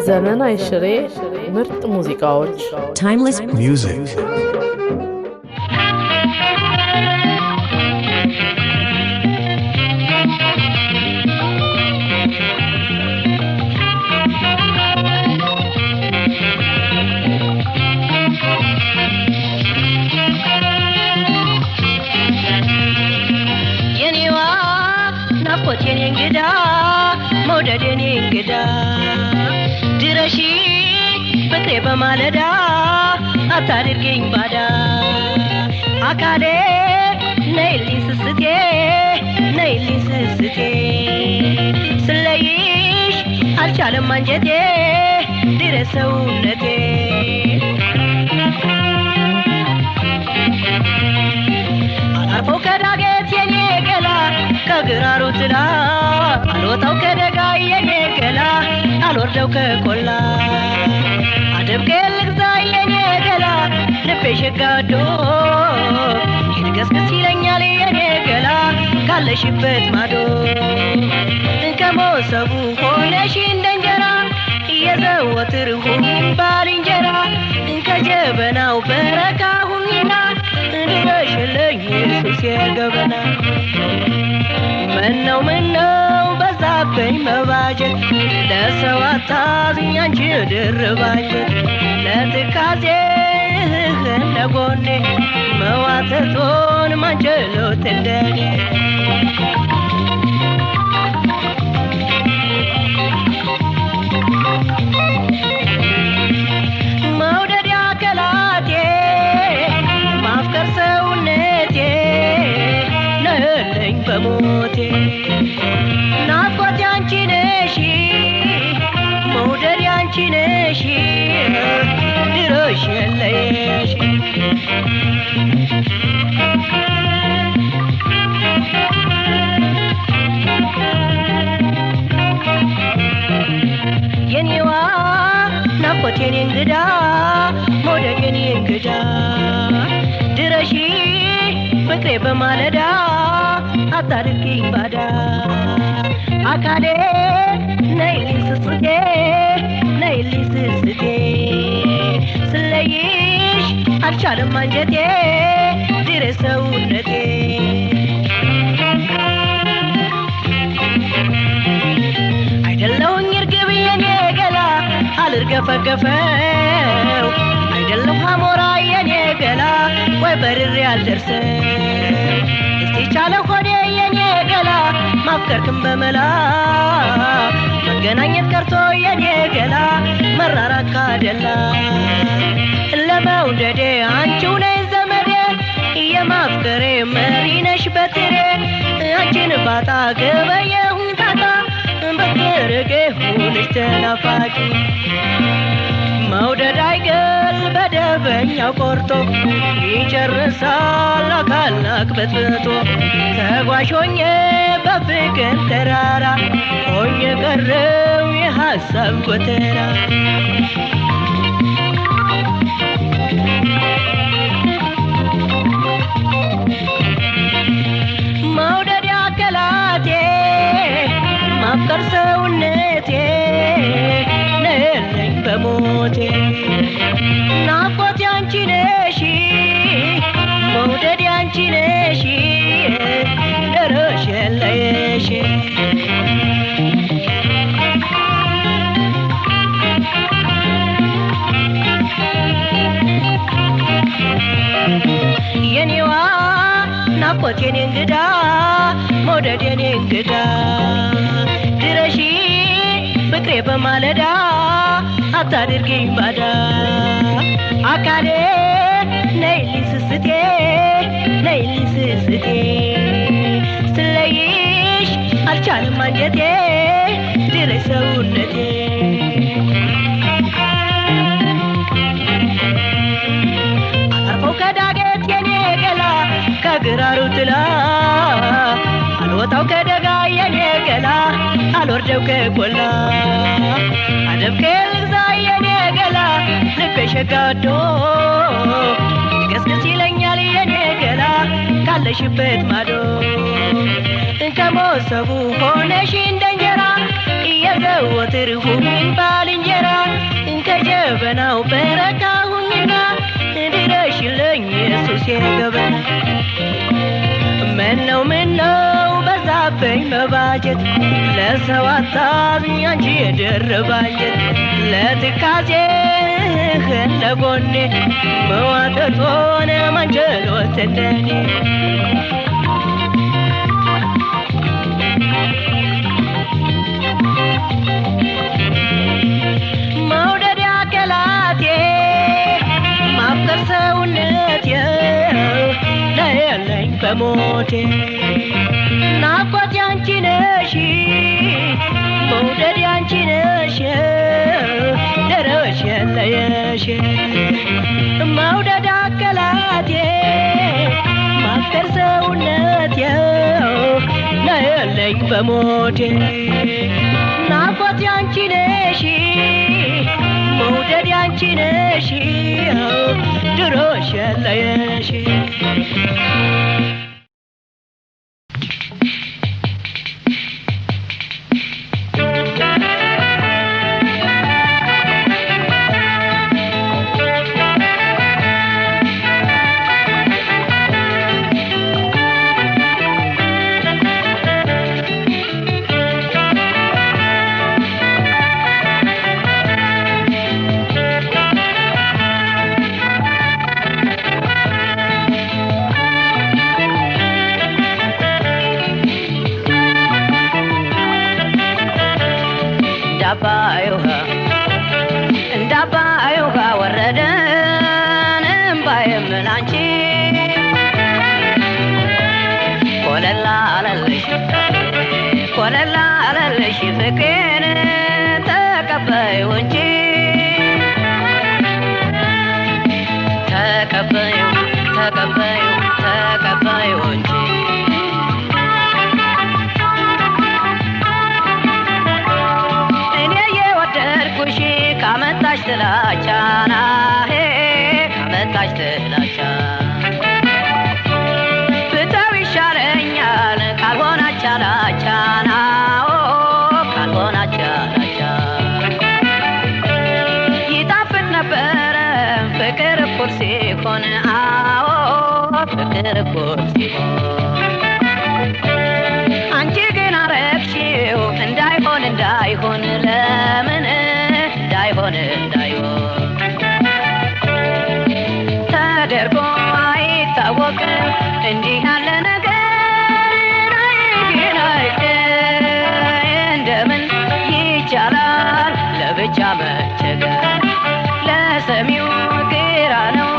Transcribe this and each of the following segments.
ዘመን አይሽሬ ምርጥ ሙዚቃዎች timeless music እንግዳ መውደዴን እንግዳ ድረሺ ፍቅሬ በማለዳ አታድርገኝ ባዳ አካሌ ነይልኝ ስስቴ ነይልኝ ስስቴ ስለይሽ አልቻለም አንጀቴ ድረስ ሰውነቴ አርፎ ከዳገት የኔ ገላ ከግራሩ ትላ አልወጣው ከደጋ የኔ ገላ አልወርደው ከቆላ አደብከ ልግዛ የኔ ገላ ልቤ ሸጋዶ ይድገስግስ ይለኛል የኔ ገላ ካለሽበት ማዶ ከሞሰቡ ሆነሽ እንደንጀራ የዘወትር ሁን ባልንጀራ ከጀበናው በረካ ሁኝና ድረሽልኝ ኢየሱስ የገበና ምነው በዛብኝ መባጀት ለሰው አታዝኝ አንቺ ድርባጀት ለትካዜ እንደጎኔ መዋተቶን ማንችሎት እንደኔ መውደድ ያከላቴ ማፍቀር ሰውነቴ ነለኝ በሞቴ ናፍቆት ያንቺ ነሽ መውደድ ያንቺ ነሽ ድሮሽ የለሽ የኔዋ ናፍቆት የኔ እንግዳ መውደድ የኔ እንግዳ ድረሺ ፍቅሬ በማለዳ አታድርጊኝ ባዳ አካሌ ነይልኝ ስስቴ ነይልኝ ስስቴ ስለይሽ አልቻለም አንጀቴ ድረስ ሰውነቴ አይደለሁኝ እርግብ የኔ ገላ አልርገፈገፈው አይደለሁ አሞራ የኔ ገላ ወይ በርሬ አልደርሰው እስቲ ቻለ ሆዴ የኔ ገላ ማፍቀርክም በመላ መገናኘት ቀርቶ የኔ ገላ መራራቅ ካደላ ለመውደዴ አንቺው ነይ ዘመዴ የማፍቀሬ መሪ ነሽ በትሬ አንቺን ባጣ ገበየሁኝ ታጣ በትርቄ ሁንሽ ተናፋቂ መውደድ አይገል በደበኛው ቆርጦ ይጨርሳል አካልና አቅበጥብጦ ተጓዥ ሆኜ በፍቅር ተራራ ሆኜ ቀረው የሐሳብ ጎተራ መውደድ ያከላቴ ማፍቀር ሰውነቴ ነለኝ በሞቴ ናፍቆት ያንቺ ነሽ መውደድ ያንቺ ነሽ ድረሽ የለሽ የኔዋ ናፍቆት የኔ እንግዳ መውደድ የኔ እንግዳ ድረሺ ፍቅሬ በማለዳ አታድርጊኝ ባዳ አካሌ ነይልኝ ስስቴ ነይልኝ ስስቴ ስለይሽ አልቻለም አንጀቴ ድረስ ሰውነቴ አርፈው ከዳገት የኔ ገላ ከግራሩ ትላ አልወጣው ከደጋ የኔ ገላ አልወርደው ከቆላ አደብከ ልግዛ የኔ ገላ ልቤ ሸጋዶ ይገስግስ ይለኛል የኔ ገላ ካለሽበት ማዶ ከሞሰቡ ሆነሽ እንደንጀራ ትርፉም ባልንጀራ ከጀበናው በረካሁኝና ድረሽልኝ ኢየሱስ የገበና ምነው በዛብኝ መባጀት ለሰው አታዝኝ አንቺ የደረባጀት ለትካዜህ ለጎኔ መዋጠጥ ሆነ ማንጀሎት እንደኔ መውደድ ያከላቴ ማፍቀር ሰውነቴ ለየለኝ በሞቴ ናፍቆት ያንቺ ነሽ መውደድ ያንቺ ነሽ ደረሽ የለየሽ መውደድ አከላቴ ማፍቀር ሰውነቴ ለየለኝ በሞቴ ናፍቆት ያንቺ ነሽ መውደድ ያንቺ ነሽ ድሮሽ የለየሽ እንዳባዩጋ ወረደን እምባዬም ላንቺ ኮለላ አለልሽ ፍቅሬን ተቀበዩ እንጂ ተቀበዩ እንጂ ካመጣሽ ጥላቻና ካመጣሽ ጥላቻ ብተው ይሻለኛል ካልሆናች አላቻና ካልሆናች አላቻ ይጣፍጥ ነበረ ፍቅር እኩል ሲሆን ፍቅር እኩል ሲሆን አንቺ ግን አረግሽው እንዳይሆን ለምን እንዳይሆን ተደርጎ አይታወቅም እንዲህ ያለ ነገር እንደምን ይቻላል ለብቻ መቸገር ለሰሚው ግራ ነው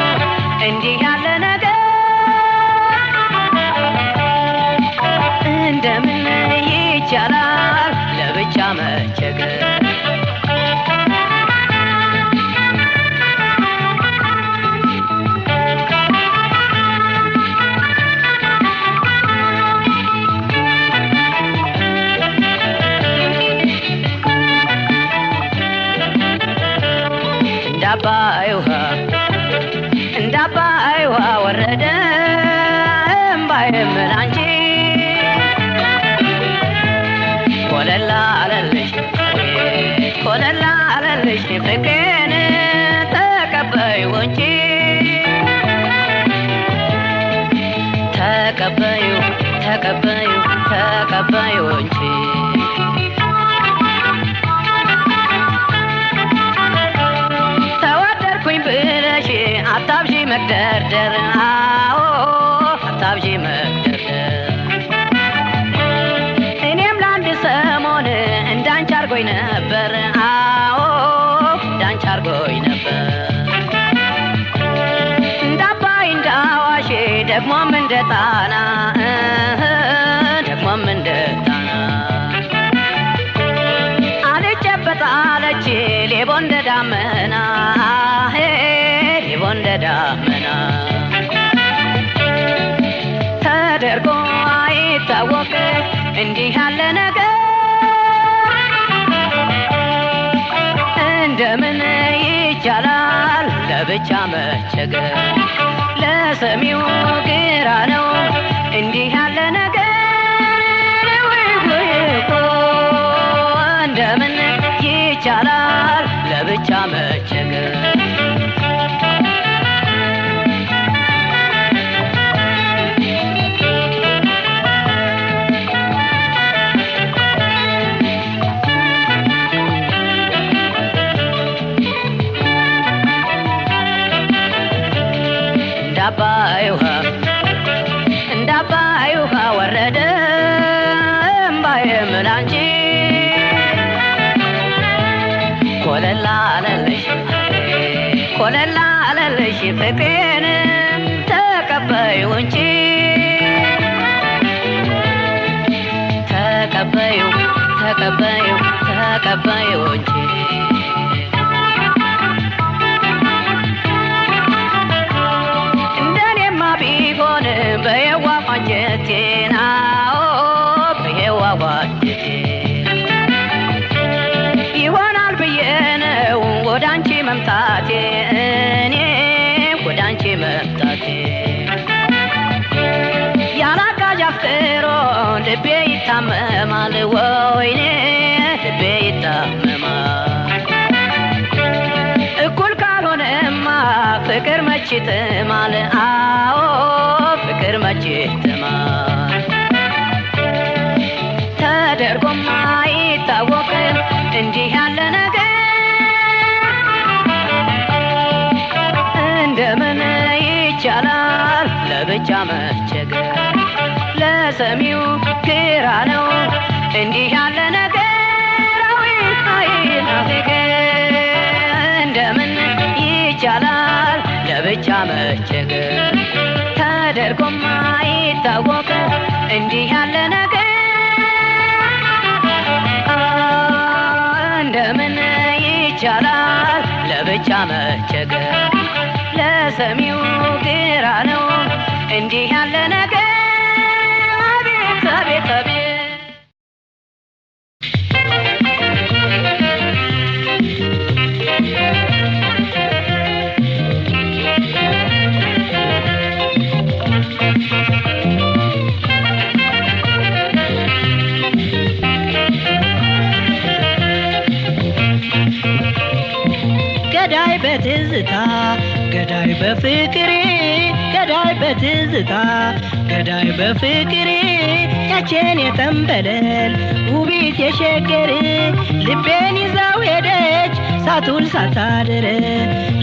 እንዲህ ያለ ነገር እንደምን ይቻላል ለብቻ መቸገር እንዳባዩሃ ወረደ እምባዬም ላንቺ ኮለላ አለልሽ ፍቅሬን ተቀበዩ እንጂ ተቀበዩ እንጂ ብለሽ አታብዢ መግደርደር አታብዢ መግደርደር እኔም ለአንድ ሰሞን እንዳንቺ አርጎኝ ነበር እንዳንቺ አርጎኝ ነበር እንዳባይ እንዳዋሽ ደግሞም እንደ ጣና አልጨበጥ አለች ሌቦ እንደ ዳመና ተደርጎ አይታወቅ እንዲህ ያለ ነገር እንደምን ይቻላል ለብቻ መቸገር ለሰሚው ግራ ነው እንዲህ ያለ ነገር እንደምን ይቻላል ለብቻ መቸገር እንዳባይ ውሃ ወረደ እምባዬ ምላንቺ ኮለላ አለልሽ ፍቅሬን ተቀበይው እንጂ ተቀበይው እንጂ በየዋ ቋንጀቴና በየዋ ቋንጀቴ ይሆናል ብዬ ነው ወዳንቺ መምጣቴ እኔ ወዳንቺ መምጣቴ ያላጋዥ አፍቅሮ ልቤ ይታመማል ወይኔ ልቤ ይታመማል እኩል ካልሆነማ ፍቅር መች ይጥማል አዎ ፍቅር መች ይጥማል ተደርጎማ አይታወቅም እንዲህ ያለ ነገር እንደምን ይቻላል ለብቻ መቸገር ለሰሚው ግራ ነው እንዲህ ያለ ነገር እንደምን ይቻላል ለብቻ መቸገር ተደርጎማ አይታወቅም እንዲህ ያለ ነገር እንደምን ይቻላል ለብቻ መቸገር ለሰሚው ግራ ነው እንዲህ ያለ ነገር አቤት አቤት አቤት ገዳይ በትዝታ ገዳይ በፍቅሬ ገዳይ በትዝታ ገዳይ በፍቅሬ ያችን የተንበለል ውቢት የሸገር ልቤን ይዛው ሄደች ሳትውል ሳታድር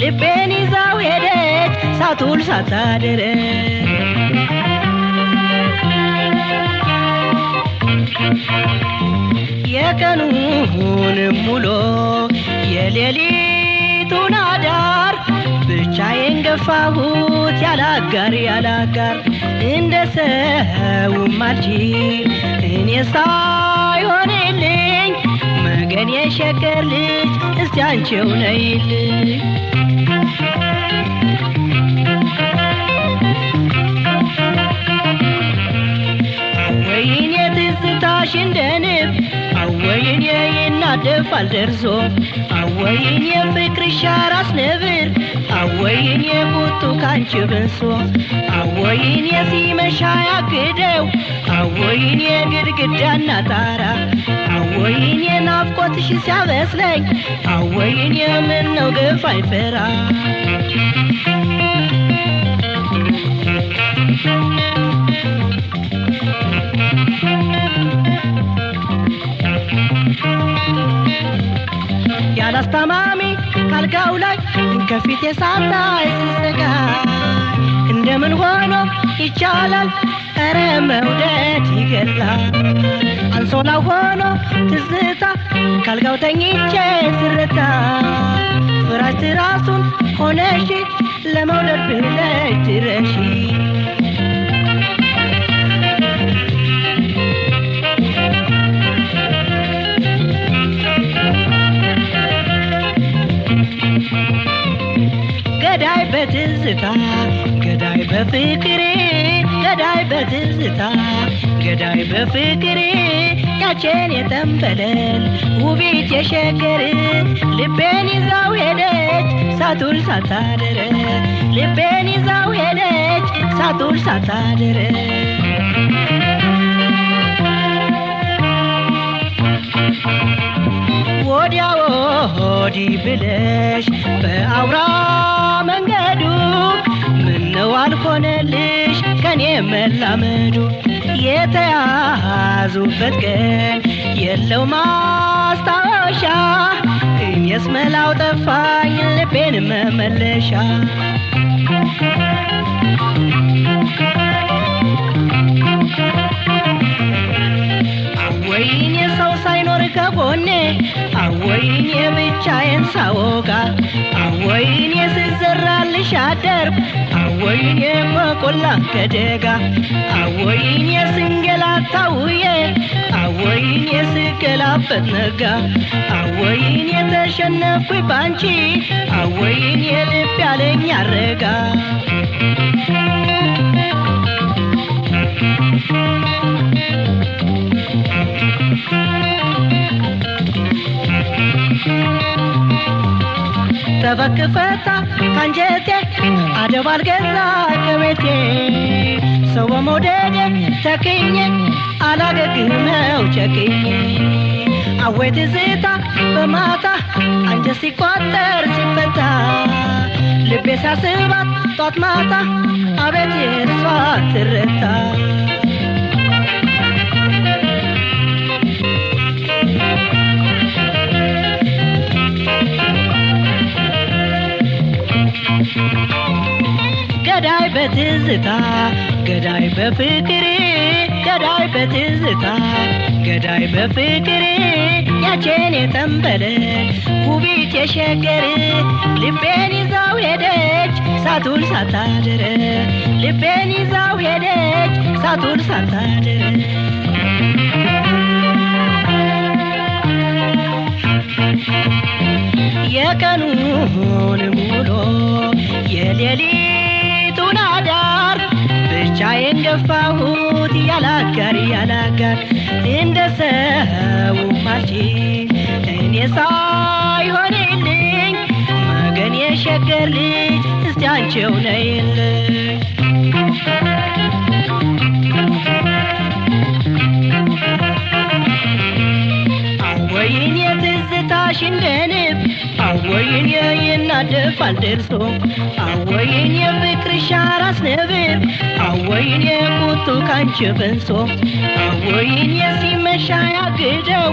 ልቤን ይዛው ሄደች ሳትውል ሳታድር የቀኑን ሙሉ የሌሊቱን አዳር ብቻዬን ገፋሁት ያላጋር እንደ ሰውም አልችል እኔ ሳይሆንልኝ መገን የሸገር ልጅ እስቲ አንቺው ነይልኝ አወይን የትዝታሽ እንደንብ አወይን ይናደፋል ደርሶ አወይን የፍቅርሽ አራስ ነብር አወይን የቁጡ ካንቺ ብሶ አወይን የሲመሻ ያግደው አወይን የግድግዳና ጣራ አወይን የናፍቆትሽ ሲያበስለኝ አወይን የምነው ግፍ አይፈራ ያላስታማሚ ካልጋው ላይ ከፊቴ ሳታይ ስሰጋ እንደምን ሆኖ ይቻላል ኧረ መውደድ ይገላል አንሶላ ሆኖ ትዝታ ካልጋው ተኝቼ ስረታ ፍራሽ ትራሱን ሆነሽ ለመውደድ ብለሽ ድረሺ ገዳይ በትዝታ ገዳይ በፍቅሬ ገዳይ በትዝታ ገዳይ በፍቅሬ ያችን የተንበለል ውቢት የሸገር ልቤን ይዛው ሄደች ሳትውል ሳታድር ልቤን ይዛው ሄደች ሳትውል ሳታድር ወዲያ ወዲ ብለሽ በአውራ መንገዱ ምነው አልሆነልሽ ከኔ መላመዱ የተያዙበት ቀን የለው ማስታወሻ እኔስ መላው ጠፋኝ ልቤን መመለሻ አወይኔ ሰው ሳይኖር ከጎኔ አወይኔ ብቻዬን ሳወጋ አወይኔ ስዘራልሽ አደርኩ አወይኔ በቆላ ከደጋ አወይኔ ስንገላታ ውዬ አወይኔ ስገላበት ነጋ አወይኔ ተሸነፍኩኝ ባንቺ አወይኔ ልብ ያለኝ አረጋ ተበክፈታ ካንጀቴ አደባል ገዛ ከቤቴ ሰው በመውደድ ተክኜ አላገግመው ቸክኜ አወይ ትዝታ በማታ አንጀት ሲቋጠር ሲፈታ ልቤ ሳስባት ጧት ማታ አቤት የሷ ትርታ ገዳይ በትዝታ ገዳይ በፍቅር ገዳይ በትዝታ ገዳይ በፍቅር ያቼን የተንበለ ውቢት የሸገር ልቤን ይዛው ሄደች ሳቱል ሳታድር ልቤን ይዛው ሄደች ሳቱል ሳታድር የቀኑን ሙሉ የሌሊቱን አዳር ብቻዬን ገፋሁት ያላጋር ያላጋር እንደ ሰው ማልችል እኔ ሳይሆንልኝ መገን የሸገር ልጅ እስቲ አንቺው ነይልኝ አወይን የትዝታሽ እንደንብ አወይን የይናደፋል ደርሶ አወይን የፍቅርሽ አራስ ነብር አወይን የቁጡ ካንቺ በንሶ አወይን የሲመሻ ያግደው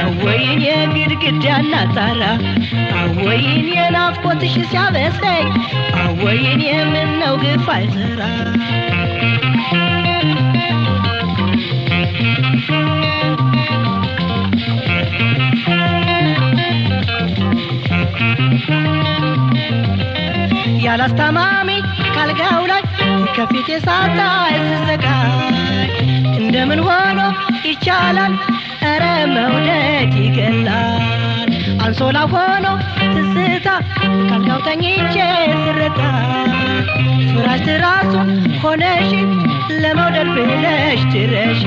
አወይን የግድግዳና ጣራ አወይን የናፍቆትሽ ሲያበሰኝ አወይን የምነው ግፍ አይሰራ ያላስተማሚ ካልጋው ላይ ከፊቴ ሳታይ ስሰቃይ እንደምን ሆኖ ይቻላል ኧረ መውደድ ይገላል አንሶላ ሆኖ ትዝታ ካልጋው ተኝቼ ስረታ ፍራሽ ትራሱ ሆነሽ ለመውደድ ብለሽ ትረሺ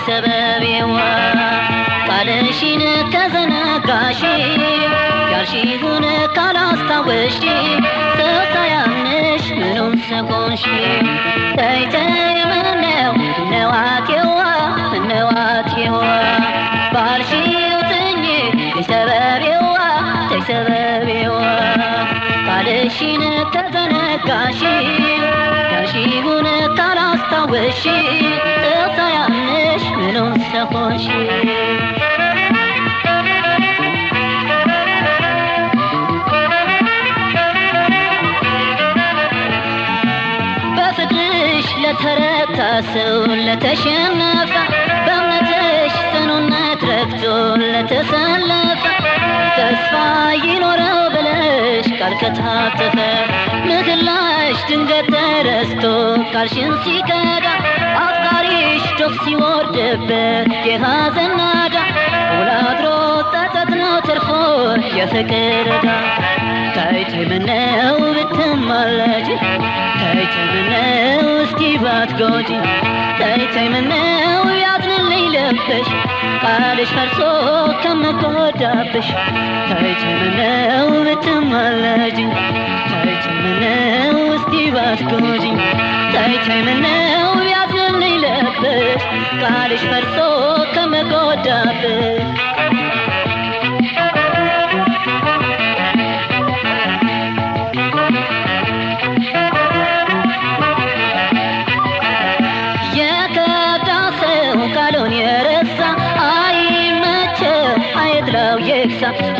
ሰበቤዋ ቃልሽን ከዘነጋሽ ያልሽውን ካላስታወሽ ሰው ሳያምንሽ ምኑን ሰኮንሽ ተይ ተይ ምነው ነዋቴዋ ነዋቴዋ ባልሽው ትኝ ሰበቤዋ ሰበቤዋ ቃልሽን ከዘነጋሽ ያልሽውን ካላስታወሽ ሰው ሳያምንሽ ምኑን ሰኮንሽ በፍቅርሽ ለተረታ ሰው ለተሸነፈ በእምነትሽ ጽኑነት ረግቶ ለተሰለፈ ተስፋ ይኖረው ብለሽ ቃል ከታተፈ ምህላሽ ድንገት ተረስቶ ቃልሽን ሲከዳ አፍቃሪሽ ዶፍ ሲወርድበት የሐዘን ናዳ ውሎ አድሮ ጸጸት ነው ትርፎ የፍቅር ዕዳ ተይ ተይ ምነው ብትማለጂ ተይ ተይ ምነው እስኪ ባትጎጂ ተይ ተይ ምነው ያዝንልኝ ልብሽ ቃልሽ ፈርሶ ከምጎዳብሽ ተይ ተይ ምነው ብትማለጂ ተይ ተይ ምነው እስኪ ባትጎጂ ተይ ተይ ምነው ያዝንልኝ ልብሽ ቃልሽ ፈርሶ ከምጎዳብሽ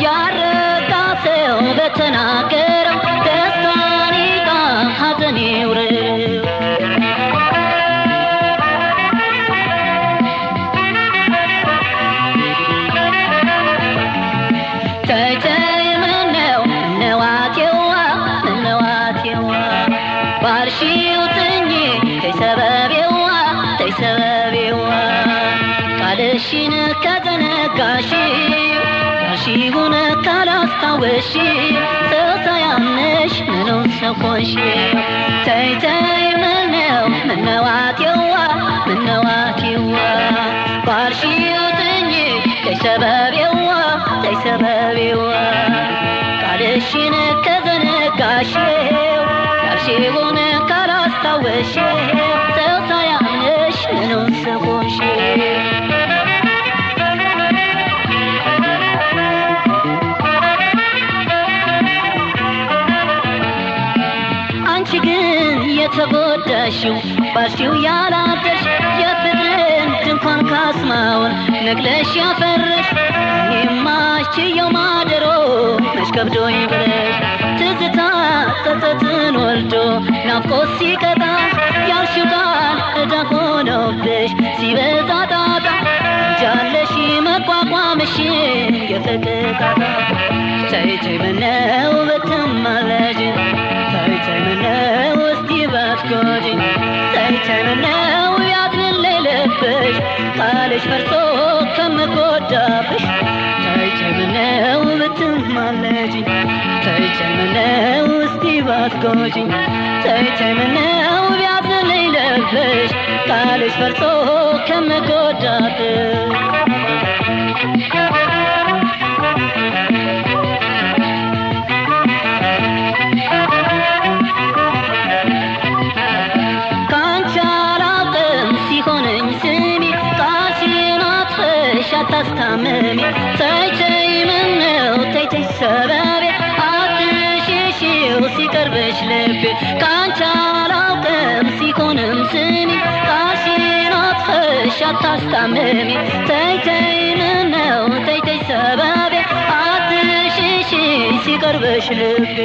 ያረጋ ሰው በተናገረው ደስታን ይጣ ሐዘን ይውረድ ተይ ተይ ምነው እነዋቴዋ ባልሽው ጥኝ ተይ ሰበቤዋ ቃልሽን ከተነጋሽው ሺሁን ካላስታወሽ ሰው ሳያምንሽ ምኑን ሰው ሆንሽ ተይ ተይ ምነዋቴዋ ባልሽው ጥኝ ተይ ሰበቤዋ ቃልሽን ከዘነጋሽው ያልሽውን ካላስታወሽ ሰው ሳያምንሽ ምኑን ሰው ሆንሽ የተጎዳሽው ባልሽው ያላደርሽ የፍቅርን ድንኳን ካስማውን ነቅለሽ ያፈረሽ እኔማ ችየው ማደሮ መች ከብዶኝ ብለሽ ትዝታ ጸጸትን ወልዶ ናፍቆት ሲቀጣ ያልሽው ቃል ዕዳ ሆኖብሽ ሲበዛ ጣጣ እንጃለሽ መቋቋምሽን የፍቅር ጣጣ ተይ ተይ ምነው ብትማለጂ ተይ ተይ ምነው ባትጎጂ ተይ ተይ ምነው ያዝንልኝ ልብሽ ቃልሽ ፈርሶ ከምጎዳብሽ ተይ ተይ ምነው ብትማለጂ ተይ ተይ ምነው እስቲ ባትጎጂ ተይ ተይ ምነው ያዝንልኝ ልብሽ ቃልሽ ፈርሶ ከምጎዳብሽ አታስታምሚ ተይ ተይ ምነው ተይ ተይ ሰበቤ አትሽሺው ሲቀርብሽ ልቤ ካንቺ አላውቅም ሲሆንም ስሚ ቃልሽን አጥፈሽ አታስታምሚ ተይ ተይ ምነው ተይ ተይ ሰበቤ አትሽሺ ሲቀርብሽ ልቤ